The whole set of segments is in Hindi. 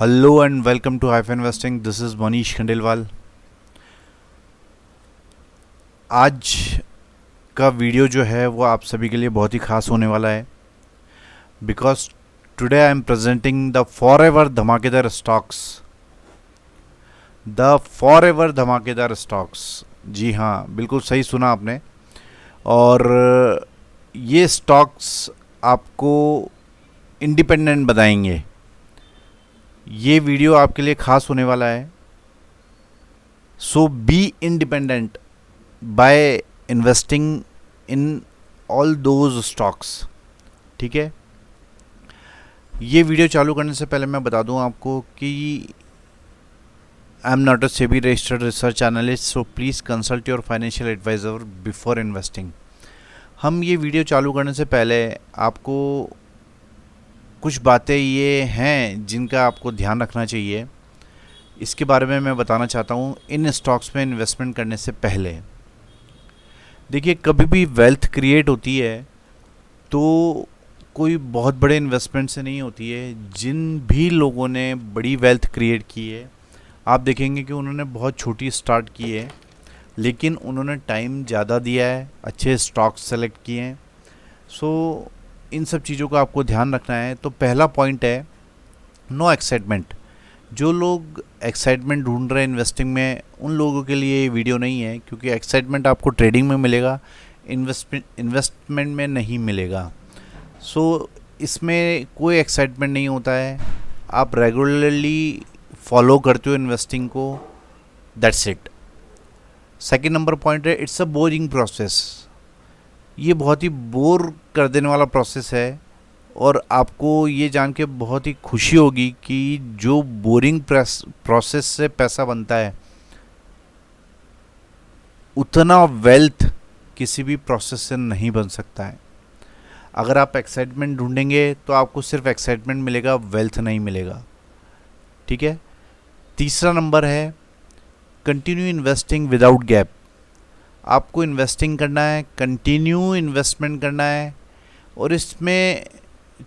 Hello and welcome to Hife investing. This is Manish Khandelwal. आज का वीडियो जो है वो आप सभी के लिए बहुत ही खास होने वाला है, because today I am presenting the for ever धमाकेदार स्टॉक्स। द फॉर एवर धमाकेदार स्टॉक्स, जी हाँ, बिल्कुल सही सुना आपने। और ये स्टॉक्स आपको इंडिपेंडेंट बताएंगे। ये वीडियो आपके लिए खास होने वाला है। So be independent by investing in all those stocks. ठीक है, ये वीडियो चालू करने से पहले मैं बता दूं आपको कि I am not a SEBI registered research analyst, so please consult your financial advisor before investing. हम ये वीडियो चालू करने से पहले आपको कुछ बातें ये हैं जिनका आपको ध्यान रखना चाहिए, इसके बारे में मैं बताना चाहता हूँ इन स्टॉक्स में इन्वेस्टमेंट करने से पहले। देखिए, कभी भी वेल्थ क्रिएट होती है तो कोई बहुत बड़े इन्वेस्टमेंट से नहीं होती है। जिन भी लोगों ने बड़ी वेल्थ क्रिएट की है, आप देखेंगे कि उन्होंने बहुत छोटी स्टार्ट की है, लेकिन उन्होंने टाइम ज़्यादा दिया है, अच्छे स्टॉक्स सेलेक्ट किए हैं। सो इन सब चीज़ों का आपको ध्यान रखना है। तो पहला पॉइंट है नो एक्साइटमेंट। जो लोग एक्साइटमेंट ढूंढ रहे हैं इन्वेस्टिंग में, उन लोगों के लिए ये वीडियो नहीं है, क्योंकि एक्साइटमेंट आपको ट्रेडिंग में मिलेगा, इन्वेस्टमेंट में नहीं मिलेगा। सो इसमें कोई एक्साइटमेंट नहीं होता है। आप रेगुलरली फॉलो करते हो इन्वेस्टिंग को, that's it. Second number point है इट्स अ बोरिंग प्रोसेस। ये बहुत ही बोर कर देने वाला प्रोसेस है, और आपको ये जान के बहुत ही खुशी होगी कि जो बोरिंग प्रोसेस से पैसा बनता है, उतना वेल्थ किसी भी प्रोसेस से नहीं बन सकता है। अगर आप एक्साइटमेंट ढूंढेंगे तो आपको सिर्फ एक्साइटमेंट मिलेगा, वेल्थ नहीं मिलेगा। ठीक है। तीसरा नंबर है कंटिन्यू इन्वेस्टिंग विदाउट गैप। आपको इन्वेस्टिंग करना है, कंटिन्यू इन्वेस्टमेंट करना है। और इसमें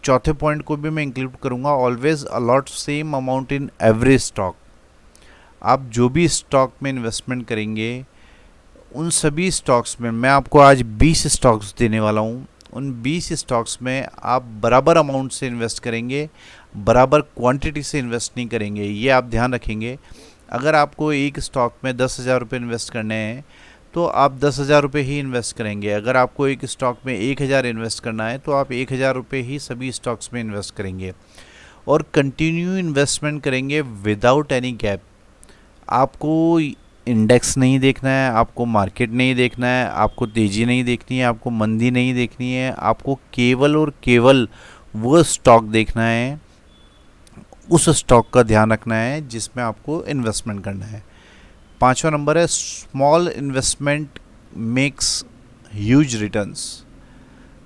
चौथे पॉइंट को भी मैं इंक्लूड करूंगा, always allot same amount in every stock. आप जो भी स्टॉक में इन्वेस्टमेंट करेंगे, उन सभी स्टॉक्स में मैं आपको आज 20 स्टॉक्स देने वाला हूँ। उन 20 स्टॉक्स में आप बराबर अमाउंट से इन्वेस्ट करेंगे, बराबर क्वांटिटी से इन्वेस्ट नहीं करेंगे। ये आप ध्यान रखेंगे। अगर आपको एक स्टॉक में 10,000 रुपये इन्वेस्ट करने हैं तो आप 10,000 रुपये ही इन्वेस्ट करेंगे। अगर आपको एक स्टॉक में 1,000 इन्वेस्ट करना है तो आप 1,000 रुपये ही सभी स्टॉक्स में इन्वेस्ट करेंगे, और कंटिन्यू इन्वेस्टमेंट करेंगे विदाउट एनी गैप। आपको इंडेक्स नहीं देखना है, आपको मार्केट नहीं देखना है, आपको तेज़ी नहीं देखनी है, आपको मंदी नहीं देखनी है। आपको केवल और केवल वो स्टॉक देखना है, उस स्टॉक का ध्यान रखना है जिसमें आपको इन्वेस्टमेंट करना है। पांचवा नंबर है small investment makes huge returns.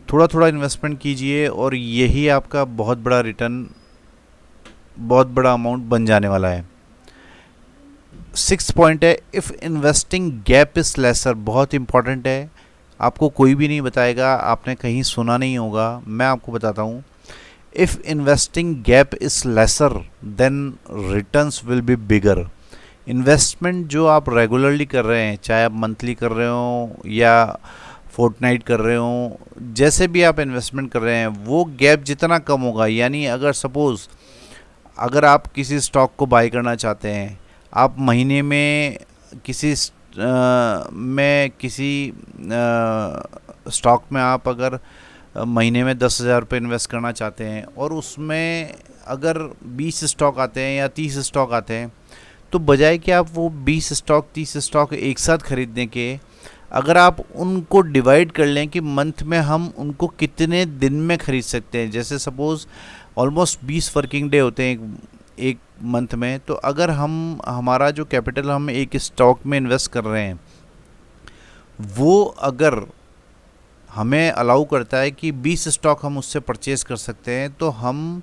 थोड़ा थोड़ा इन्वेस्टमेंट कीजिए और यही आपका बहुत बड़ा रिटर्न, बहुत बड़ा अमाउंट बन जाने वाला है। सिक्स पॉइंट है if investing gap is laser. बहुत इंपॉर्टेंट है, आपको कोई भी नहीं बताएगा, आपने कहीं सुना नहीं होगा, मैं आपको बताता हूँ। If investing gap is lesser than returns will be bigger. Investment जो आप रेगुलरली कर रहे हैं, चाहे आप मंथली कर रहे हो या फोर्टनाइट कर रहे हो, जैसे भी आप इन्वेस्टमेंट कर रहे हैं, वो गैप जितना कम होगा, यानी अगर सपोज़ अगर आप किसी स्टॉक को बाय करना चाहते हैं, आप महीने में किसी स्टॉक में आप अगर महीने में 10,000 रुपये इन्वेस्ट करना चाहते हैं, और उसमें अगर 20 स्टॉक आते हैं या 30 स्टॉक आते हैं, तो बजाय कि आप वो 20 स्टॉक 30 स्टॉक एक साथ खरीदने के, अगर आप उनको डिवाइड कर लें कि मंथ में हम उनको कितने दिन में खरीद सकते हैं, जैसे सपोज़ ऑलमोस्ट 20 वर्किंग डे होते हैं एक मंथ में, तो अगर हमारा जो कैपिटल हम एक स्टॉक में इन्वेस्ट कर रहे हैं, वो अगर हमें अलाउ करता है कि 20 स्टॉक हम उससे परचेज़ कर सकते हैं, तो हम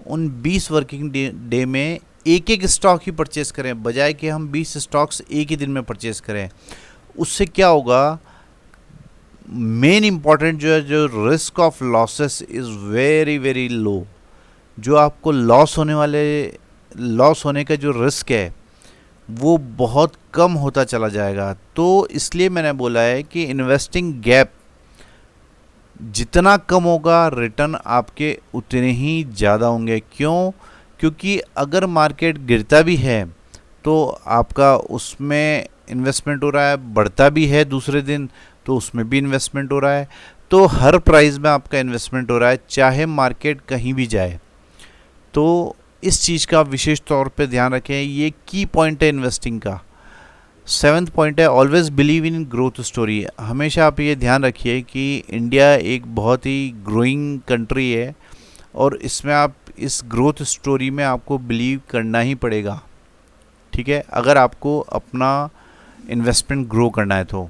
उन 20 वर्किंग डे में एक एक स्टॉक ही परचेज़ करें, बजाय कि हम 20 स्टॉक्स एक ही दिन में परचेज़ करें। उससे क्या होगा, मेन इम्पॉर्टेंट जो है, जो risk of losses is very very low. जो आपको लॉस होने वाले लॉस होने का जो रिस्क है वो बहुत कम होता चला जाएगा। तो इसलिए मैंने बोला है कि इन्वेस्टिंग गैप जितना कम होगा रिटर्न आपके उतने ही ज़्यादा होंगे। क्यों? क्योंकि अगर मार्केट गिरता भी है तो आपका उसमें इन्वेस्टमेंट हो रहा है, बढ़ता भी है दूसरे दिन तो उसमें भी इन्वेस्टमेंट हो रहा है। तो हर प्राइस में आपका इन्वेस्टमेंट हो रहा है, चाहे मार्केट कहीं भी जाए। तो इस चीज़ का विशेष तौर पे ध्यान रखें, ये की पॉइंट है इन्वेस्टिंग का। 7वां पॉइंट है always believe in growth story. हमेशा आप ये ध्यान रखिए कि इंडिया एक बहुत ही ग्रोइंग कंट्री है और इसमें आप इस ग्रोथ स्टोरी में आपको बिलीव करना ही पड़ेगा, ठीक है, अगर आपको अपना इन्वेस्टमेंट ग्रो करना है तो।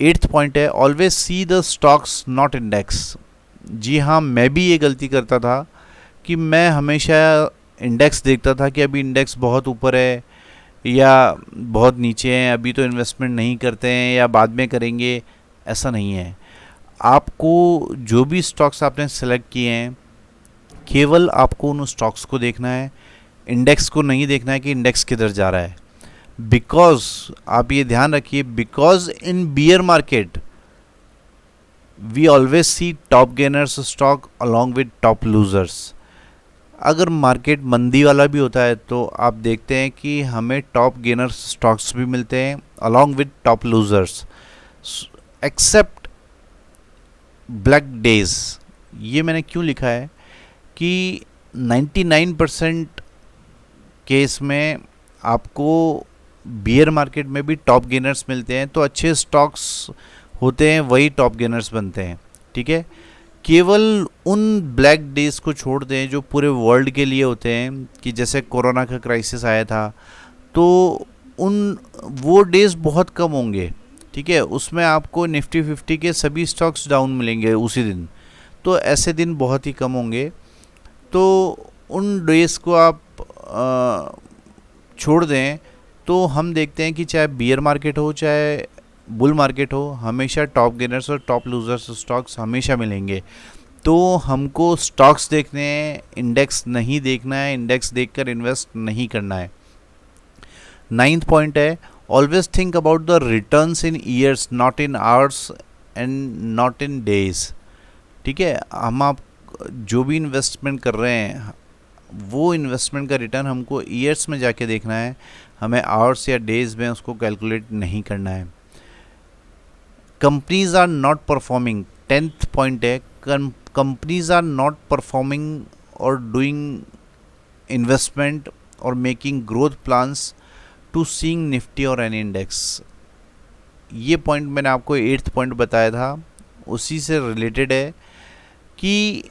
8वां पॉइंट है always see the stocks not index. जी हाँ, मैं भी ये गलती करता था कि मैं हमेशा इंडेक्स देखता था कि अभी इंडेक्स बहुत ऊपर है या बहुत नीचे हैं, अभी तो इन्वेस्टमेंट नहीं करते हैं या बाद में करेंगे। ऐसा नहीं है। आपको जो भी स्टॉक्स आपने सेलेक्ट किए हैं केवल आपको उन स्टॉक्स को देखना है, इंडेक्स को नहीं देखना है कि इंडेक्स किधर जा रहा है। बिकॉज आप ये ध्यान रखिए, because in bear market we always see top gainers stock along with top losers. अगर मार्केट मंदी वाला भी होता है तो आप देखते हैं कि हमें टॉप गेनर्स स्टॉक्स भी मिलते हैं along with top losers, except black days. ये मैंने क्यों लिखा है कि 99% केस में आपको बियर मार्केट में भी टॉप गेनर्स मिलते हैं, तो अच्छे स्टॉक्स होते हैं वही टॉप गेनर्स बनते हैं, ठीक है। केवल उन ब्लैक डेज को छोड़ दें जो पूरे वर्ल्ड के लिए होते हैं, कि जैसे कोरोना का क्राइसिस आया था तो वो डेज बहुत कम होंगे, ठीक है। उसमें आपको निफ्टी 50 के सभी स्टॉक्स डाउन मिलेंगे उसी दिन, तो ऐसे दिन बहुत ही कम होंगे। तो उन डेज को आप छोड़ दें तो हम देखते हैं कि चाहे बियर मार्केट हो चाहे बुल मार्केट हो, हमेशा टॉप गेनर्स और टॉप लूजर्स स्टॉक्स हमेशा मिलेंगे। तो हमको स्टॉक्स देखने हैं, इंडेक्स नहीं देखना है, इंडेक्स देखकर इन्वेस्ट नहीं करना है। 9वां पॉइंट है always think about the returns in years not in hours and not in days, ठीक है। हम आप जो भी इन्वेस्टमेंट कर रहे हैं वो इन्वेस्टमेंट का रिटर्न हमको ईयर्स में जाके देखना है, हमें आवर्स या डेज में उसको कैलकुलेट नहीं करना है। Companies are not performing, 10th point है कंपनीज आर नॉट परफॉर्मिंग और डूइंग इन्वेस्टमेंट और making growth plans to seeing Nifty और एनी इंडेक्स। ये पॉइंट मैंने आपको 8th पॉइंट बताया था, उसी से रिलेटेड है कि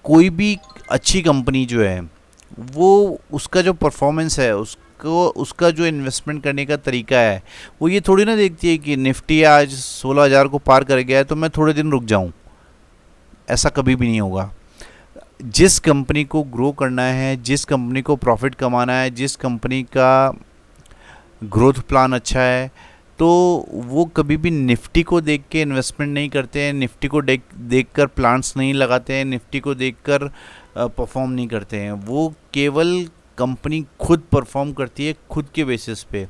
कोई भी अच्छी कंपनी जो है वो उसका जो परफॉर्मेंस है उसका जो इन्वेस्टमेंट करने का तरीका है वो ये थोड़ी ना देखती है कि निफ्टी आज 16,000 को पार कर गया है तो मैं थोड़े दिन रुक जाऊं। ऐसा कभी भी नहीं होगा। जिस कंपनी को ग्रो करना है, जिस कंपनी को प्रॉफिट कमाना है, जिस कंपनी का ग्रोथ प्लान अच्छा है, तो वो कभी भी निफ्टी को देख के इन्वेस्टमेंट नहीं करते हैं, निफ्टी को देख कर प्लान्स नहीं लगाते हैं, निफ्टी को देख कर परफॉर्म नहीं करते हैं। वो केवल कंपनी खुद परफॉर्म करती है खुद के बेसिस पे।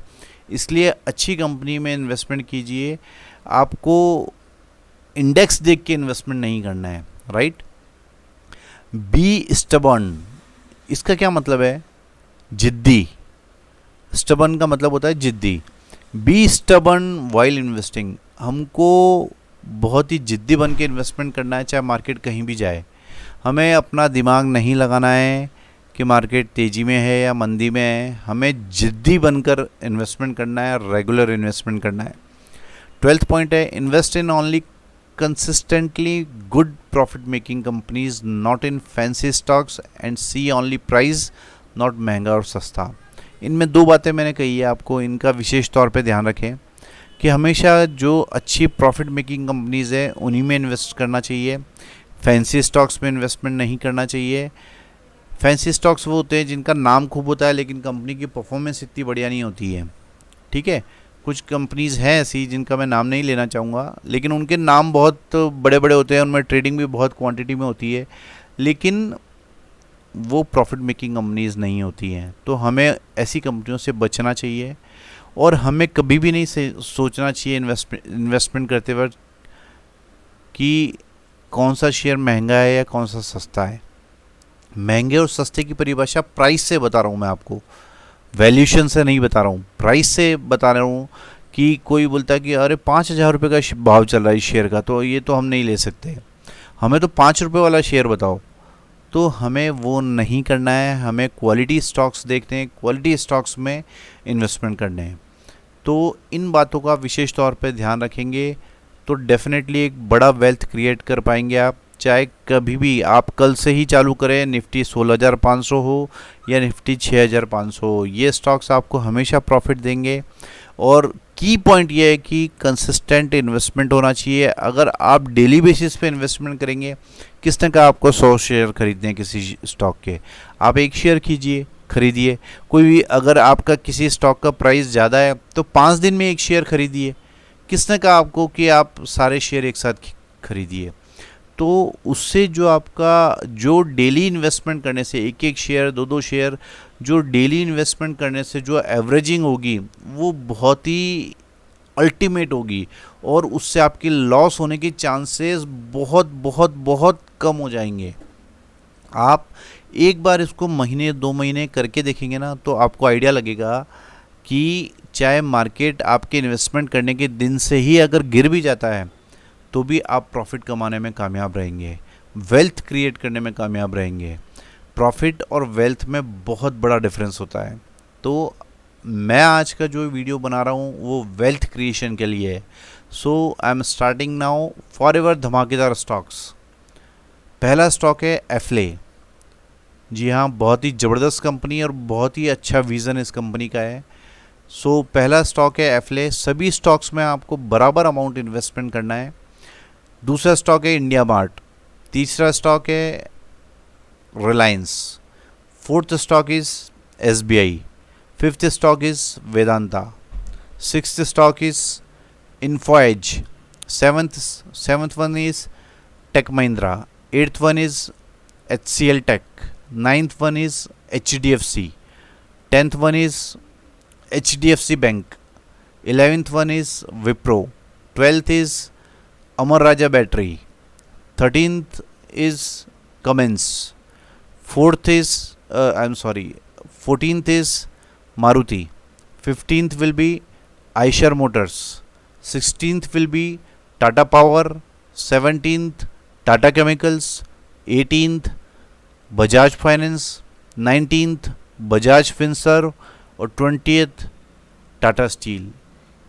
इसलिए अच्छी कंपनी में इन्वेस्टमेंट कीजिए, आपको इंडेक्स देख के इन्वेस्टमेंट नहीं करना है, राइट। बी स्टबर्न, इसका क्या मतलब है? जिद्दी। स्टबर्न का मतलब होता है जिद्दी। बी स्टबर्न वाइल इन्वेस्टिंग, हमको बहुत ही जिद्दी बन के इन्वेस्टमेंट करना है, चाहे मार्केट कहीं भी जाए। हमें अपना दिमाग नहीं लगाना है कि मार्केट तेज़ी में है या मंदी में है, हमें जिद्दी बनकर इन्वेस्टमेंट करना है, रेगुलर इन्वेस्टमेंट करना है। 12th पॉइंट है invest in only consistently good profit making companies, not in fancy stocks and see only price, not महंगा और सस्ता। इनमें 2 बातें मैंने कही है आपको, इनका विशेष तौर पे ध्यान रखें कि हमेशा जो अच्छी प्रॉफिट मेकिंग कंपनीज़ है उन्हीं में इन्वेस्ट करना चाहिए, फैंसी स्टॉक्स में इन्वेस्टमेंट नहीं करना चाहिए। फैंसी स्टॉक्स वो होते हैं जिनका नाम खूब होता है लेकिन कंपनी की परफॉर्मेंस इतनी बढ़िया नहीं होती है, ठीक है। कुछ कंपनीज़ हैं ऐसी जिनका मैं नाम नहीं लेना चाहूँगा, लेकिन उनके नाम बहुत बड़े बड़े होते हैं, उनमें ट्रेडिंग भी बहुत क्वांटिटी में होती है, लेकिन वो प्रॉफिट मेकिंग कंपनीज नहीं होती हैं। तो हमें ऐसी कंपनियों से बचना चाहिए और हमें कभी भी नहीं सोचना चाहिए इन्वेस्टमेंट करते वक्त कि कौन सा शेयर महंगा है या कौन सा सस्ता है। महंगे और सस्ते की परिभाषा प्राइस से बता रहा हूँ मैं आपको, वैल्यूशन से नहीं बता रहा हूँ, प्राइस से बता रहा हूँ। कि कोई बोलता है कि अरे 5,000 रुपये का भाव चल रहा है इस शेयर का, तो ये तो हम नहीं ले सकते, हमें तो 5 रुपये वाला शेयर बताओ। तो हमें वो नहीं करना है, हमें क्वालिटी स्टॉक्स देखते हैं, क्वालिटी स्टॉक्स में इन्वेस्टमेंट करने हैं। तो इन बातों का विशेष तौर पे ध्यान रखेंगे तो डेफिनेटली एक बड़ा वेल्थ क्रिएट कर पाएंगे आप। चाहे कभी भी आप कल से ही चालू करें, निफ्टी 16,500 हो या निफ्टी 6,500 हो, ये स्टॉक्स आपको हमेशा प्रॉफिट देंगे। और की पॉइंट ये है कि कंसिस्टेंट इन्वेस्टमेंट होना चाहिए। अगर आप डेली बेसिस पे इन्वेस्टमेंट करेंगे, किसने कहा आपको 100 शेयर खरीदने हैं किसी स्टॉक के, आप एक शेयर कीजिए, खरीदिए। कोई भी अगर आपका किसी स्टॉक का प्राइस ज़्यादा है तो 5 दिन में एक शेयर खरीदिए। किसने कहा आपको कि आप सारे शेयर एक साथ खरीदिए। तो उससे जो आपका जो डेली इन्वेस्टमेंट करने से एक एक शेयर, दो दो शेयर, जो डेली इन्वेस्टमेंट करने से जो एवरेजिंग होगी वो बहुत ही अल्टीमेट होगी और उससे आपकी लॉस होने की चांसेस बहुत बहुत बहुत कम हो जाएंगे। आप एक बार इसको महीने 2 महीने करके देखेंगे ना तो आपको आइडिया लगेगा कि चाहे मार्केट आपके इन्वेस्टमेंट करने के दिन से ही अगर गिर भी जाता है तो भी आप प्रॉफिट कमाने में कामयाब रहेंगे, वेल्थ क्रिएट करने में कामयाब रहेंगे। प्रॉफिट और वेल्थ में बहुत बड़ा डिफरेंस होता है। तो मैं आज का जो वीडियो बना रहा हूँ वो वेल्थ क्रिएशन के लिए है। So I am starting now forever धमाकेदार स्टॉक्स। पहला स्टॉक है एफले। जी हाँ, बहुत ही ज़बरदस्त कंपनी और बहुत ही अच्छा विज़न इस कंपनी का है। सो पहला स्टॉक है एफले। सभी स्टॉक्स में आपको बराबर अमाउंट इन्वेस्टमेंट करना है। दूसरा स्टॉक है इंडिया मार्ट। तीसरा स्टॉक है Reliance. Fourth stock is SBI. Fifth stock is Vedanta. Sixth stock is Info Edge. Seventh one is Tech Mahindra. Eighth one is HCL Tech. Ninth one is HDFC। 10th one is HDFC bank. 11th one is Wipro. 12th is Amara Raja battery. 13th is Cummins. 14th is Maruti. 15th will be Eicher Motors. 16th will be Tata Power. 17th Tata Chemicals. 18th Bajaj Finance. 19th Bajaj Finserv और 20th टाटा स्टील।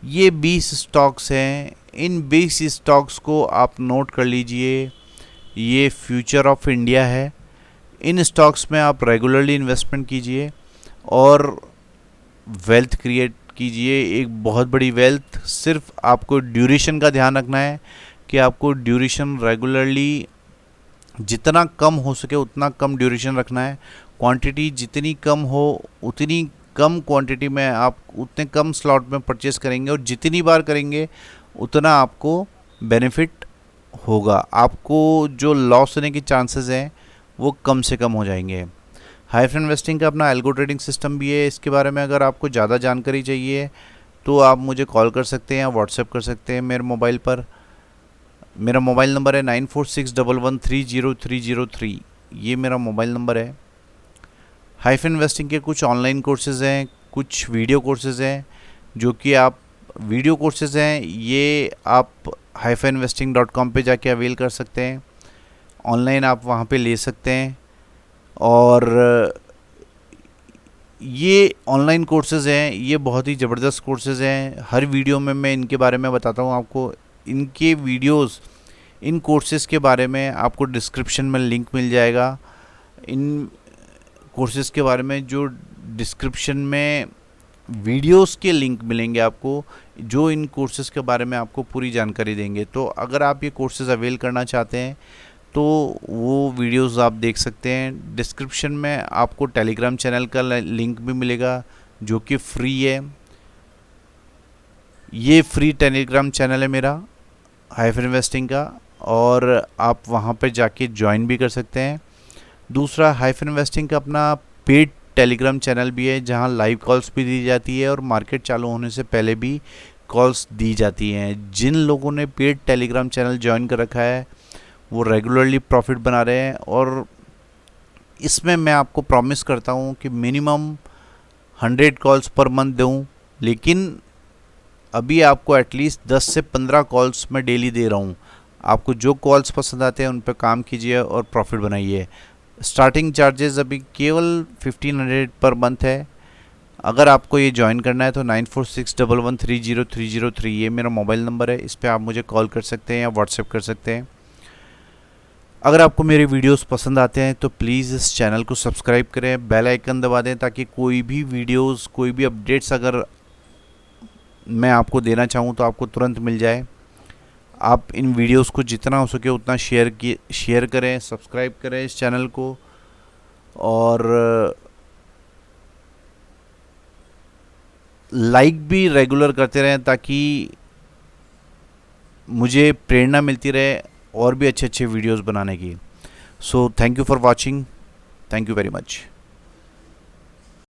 ये 20 स्टॉक्स हैं। इन 20 स्टॉक्स को आप नोट कर लीजिए, ये फ्यूचर ऑफ इंडिया है। इन स्टॉक्स में आप रेगुलरली इन्वेस्टमेंट कीजिए और वेल्थ क्रिएट कीजिए, एक बहुत बड़ी वेल्थ। सिर्फ आपको ड्यूरेशन का ध्यान रखना है कि आपको ड्यूरेशन रेगुलरली जितना कम हो सके उतना कम ड्यूरेशन रखना है। क्वांटिटी जितनी कम हो उतनी कम क्वांटिटी में आप उतने कम स्लॉट में परचेस करेंगे और जितनी बार करेंगे उतना आपको बेनिफिट होगा। आपको जो लॉस होने की चांसेस हैं वो कम से कम हो जाएंगे। हाइफर इन्वेस्टिंग का अपना एल्गो ट्रेडिंग सिस्टम भी है। इसके बारे में अगर आपको ज़्यादा जानकारी चाहिए तो आप मुझे कॉल कर सकते हैं या व्हाट्सएप कर सकते हैं मेरे मोबाइल पर। मेरा मोबाइल नंबर है 9461130303। ये मेरा मोबाइल नंबर है। हाइफर इन्वेस्टिंग के कुछ ऑनलाइन कोर्सेज़ हैं, कुछ वीडियो कोर्सेज़ हैं, जो कि आप वीडियो कोर्सेज़ हैं ये आप hyperinvesting.com पे जाके अवेल कर सकते हैं। ऑनलाइन आप वहाँ पे ले सकते हैं। और ये ऑनलाइन कोर्सेज़ हैं, ये बहुत ही ज़बरदस्त कोर्सेज़ हैं। हर वीडियो में मैं इनके बारे में बताता हूँ आपको। इनके वीडियोस, इन कोर्सेज़ के बारे में आपको डिस्क्रिप्शन में लिंक मिल जाएगा। इन कोर्सेज़ के बारे में जो डिस्क्रिप्शन में वीडियोस के लिंक मिलेंगे आपको, जो इन कोर्सेज़ के बारे में आपको पूरी जानकारी देंगे। तो अगर आप ये कोर्सेज़ अवेल करना चाहते हैं तो वो वीडियोस आप देख सकते हैं। डिस्क्रिप्शन में आपको टेलीग्राम चैनल का लिंक भी मिलेगा जो कि फ्री है। ये फ्री टेलीग्राम चैनल है मेरा हाइफर इन्वेस्टिंग का, और आप वहाँ पे जाके ज्वाइन भी कर सकते हैं। दूसरा हाइफन इन्वेस्टिंग का अपना पेड टेलीग्राम चैनल भी है, जहां लाइव कॉल्स भी दी जाती है और मार्केट चालू होने से पहले भी कॉल्स दी जाती हैं। जिन लोगों ने पेड टेलीग्राम चैनल ज्वाइन कर रखा है वो रेगुलरली प्रॉफिट बना रहे हैं, और इसमें मैं आपको प्रॉमिस करता हूं कि मिनिमम 100 कॉल्स पर मंथ दूं, लेकिन अभी आपको एटलीस्ट 10 से 15 कॉल्स मैं डेली दे रहा हूँ। आपको जो कॉल्स पसंद आते हैं उन पर काम कीजिए और प्रॉफिट बनाइए। स्टार्टिंग चार्जेस अभी केवल 1500 पर मंथ है। अगर आपको ये ज्वाइन करना है तो 9461130303 ये मेरा मोबाइल नंबर है, इस पर आप मुझे कॉल कर सकते हैं या व्हाट्सएप कर सकते हैं। अगर आपको मेरे वीडियोस पसंद आते हैं तो प्लीज़ इस चैनल को सब्सक्राइब करें, बेल आइकन दबा दें, ताकि कोई भी वीडियोस, कोई भी अपडेट्स अगर मैं आपको देना चाहूँ तो आपको तुरंत मिल जाए। आप इन वीडियोस को जितना हो सके उतना शेयर करें, सब्सक्राइब करें इस चैनल को, और लाइक भी रेगुलर करते रहें ताकि मुझे प्रेरणा मिलती रहे और भी अच्छे अच्छे वीडियोस बनाने की। So thank you for watching, thank you very much.